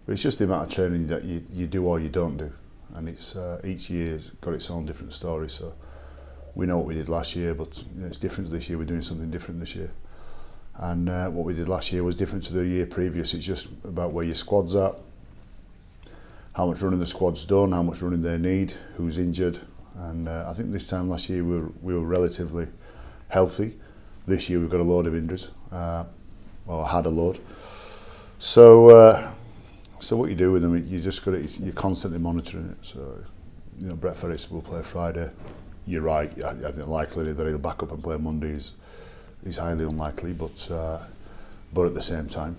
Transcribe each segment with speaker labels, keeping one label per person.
Speaker 1: But it's just the amount of training that you do or you don't do, and it's each year's got its own different story. So we know what we did last year, but it's different this year. We're doing something different this year, and what we did last year was different to the year previous. It's just about where your squad's at, how much running the squad's done, how much running they need, who's injured, and I think this time last year we were relatively healthy. This year we've got a load of injuries, or had a load. So what you do with them, you just got to, you're constantly monitoring it. So, you know, Brett Ferres will play Friday. You're right. I think likely that he'll back up and play Monday is highly unlikely. But at the same time,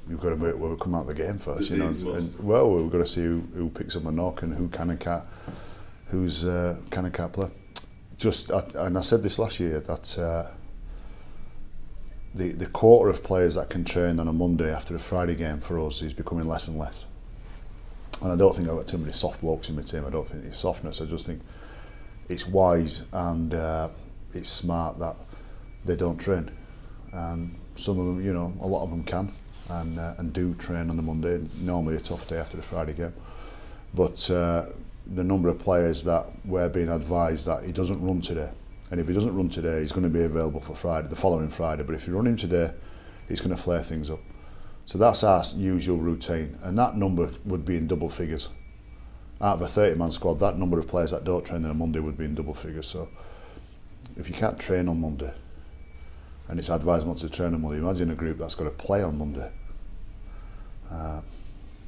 Speaker 1: you've got to wait where we come out of the game first. You know, and well, we've got to see who picks up a knock and who can and can't, who's can and can't play. And I said this last year that. The quarter of players that can train on a Monday after a Friday game for us is becoming less and less. And I don't think I've got too many soft blokes in my team. I don't think it's softness. I just think it's wise and it's smart that they don't train. And some of them, you know, a lot of them can and do train on the Monday. Normally a tough day after the Friday game. But the number of players that we're being advised that he doesn't run today. And if he doesn't run today, he's going to be available for Friday, the following Friday. But if you run him today, he's going to flare things up. So that's our usual routine. And that number would be in double figures. Out of a 30-man squad, that number of players that don't train on a Monday would be in double figures. So if you can't train on Monday, and it's advised not to train on Monday, imagine a group that's got to play on Monday.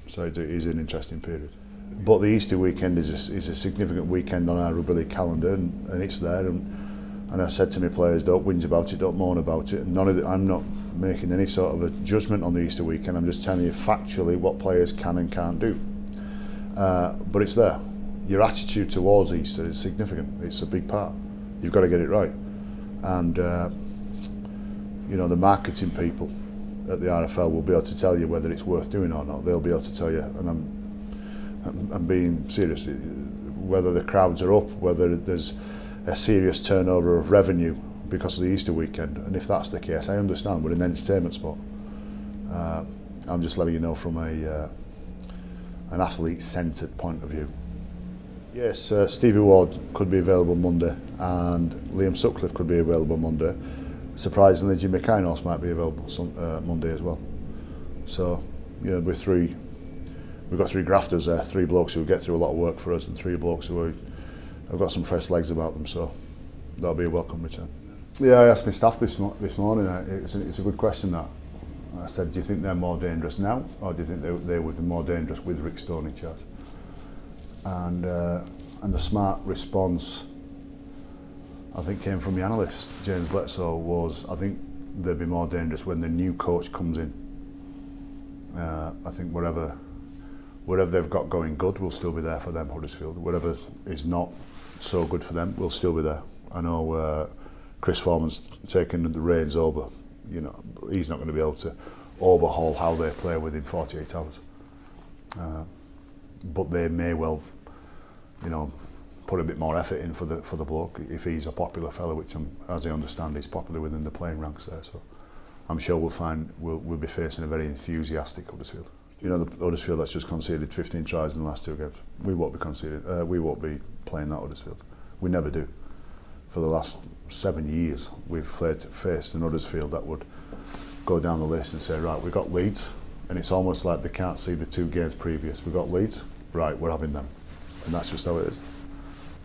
Speaker 1: So it is an interesting period. But the Easter weekend is a significant weekend on our rugby league calendar, and it's there. And I said to my players, don't whinge about it, don't moan about it. And I'm not making any sort of a judgment on the Easter weekend. I'm just telling you factually what players can and can't do. But it's there. Your attitude towards Easter is significant. It's a big part. You've got to get it right. And you know, the marketing people at the RFL will be able to tell you whether it's worth doing or not. They'll be able to tell you, and I'm being serious, whether the crowds are up, whether there's a serious turnover of revenue because of the Easter weekend. And if that's the case, I understand we're an entertainment sport. I'm just letting you know from an athlete-centred point of view. Yes, Stevie Ward could be available Monday, and Liam Sutcliffe could be available Monday. Surprisingly, Jimmy Keinhorst might be available Monday as well. So, you know, we've got three grafters there, three blokes who get through a lot of work for us, and three blokes who have got some fresh legs about them, so that'll be a welcome return. Yeah, I asked my staff this morning, it's a good question that. I said, do you think they're more dangerous now, or do you think they would be more dangerous with Rick Stone in charge? And the smart response, I think, came from the analyst, James Bledsoe, was I think they'd be more dangerous when the new coach comes in. I think whatever they've got going good will still be there for them, Huddersfield. Whatever is not so good for them will still be there. I know Chris Foreman's taken the reins over. You know, he's not going to be able to overhaul how they play within 48 hours. But they may well, you know, put a bit more effort in for the bloke if he's a popular fellow, which as I understand, he's popular within the playing ranks there. So I'm sure we'll be facing a very enthusiastic Huddersfield. You know, the Huddersfield that's just conceded 15 tries in the last two games. We won't be playing that Huddersfield. We never do. For the last 7 years, we've faced an Huddersfield that would go down the list and say, right, we've got Leeds, and it's almost like they can't see the two games previous. We've got Leeds, right, we're having them. And that's just how it is.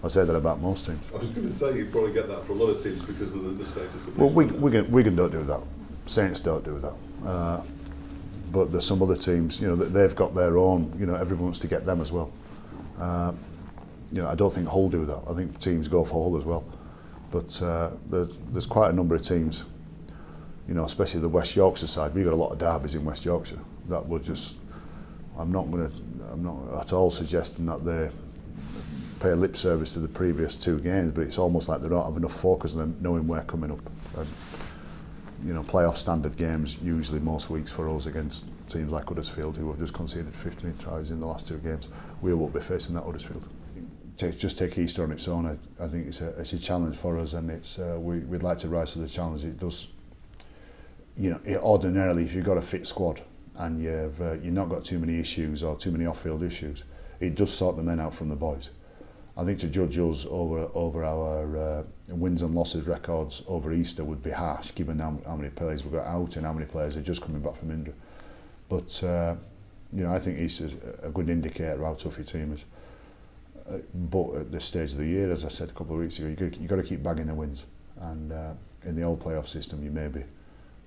Speaker 1: I say that about most teams.
Speaker 2: I was going to say, you probably get that for a lot of teams because of the status of.
Speaker 1: Well, Wigan don't do that. Saints don't do that. But there's some other teams, you know, that they've got their own. You know, everyone wants to get them as well. You know, I don't think Hull do that. I think teams go for Hull as well. But there's quite a number of teams, you know, especially the West Yorkshire side. We've got a lot of derbies in West Yorkshire. That would just, I'm not at all suggesting that they pay lip service to the previous two games, but it's almost like they don't have enough focus on them knowing we're coming up. And, you know, playoff standard games usually most weeks for us against teams like Huddersfield, who have just conceded 15 tries in the last two games. We won't be facing that Huddersfield. Just take Easter on its own. I think it's a challenge for us, and it's we'd like to rise to the challenge. It does, you know, ordinarily if you've got a fit squad and you've not got too many issues or too many off-field issues, it does sort the men out from the boys. I think to judge us over our wins and losses records over Easter would be harsh, given how many players we've got out and how many players are just coming back from injury. But you know, I think Easter's a good indicator of how tough your team is. But at this stage of the year, as I said a couple of weeks ago, you've got to keep bagging the wins. And in the old playoff system, you maybe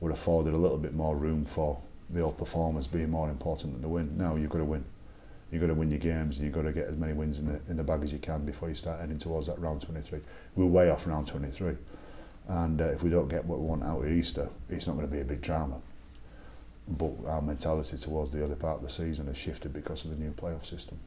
Speaker 1: would have afforded a little bit more room for the old performers being more important than the win. Now you've got to win. You've got to win your games, and you've got to get as many wins in the bag as you can before you start heading towards that round 23. We're way off round 23, and if we don't get what we want out at Easter, it's not going to be a big drama. But our mentality towards the other part of the season has shifted because of the new playoff system.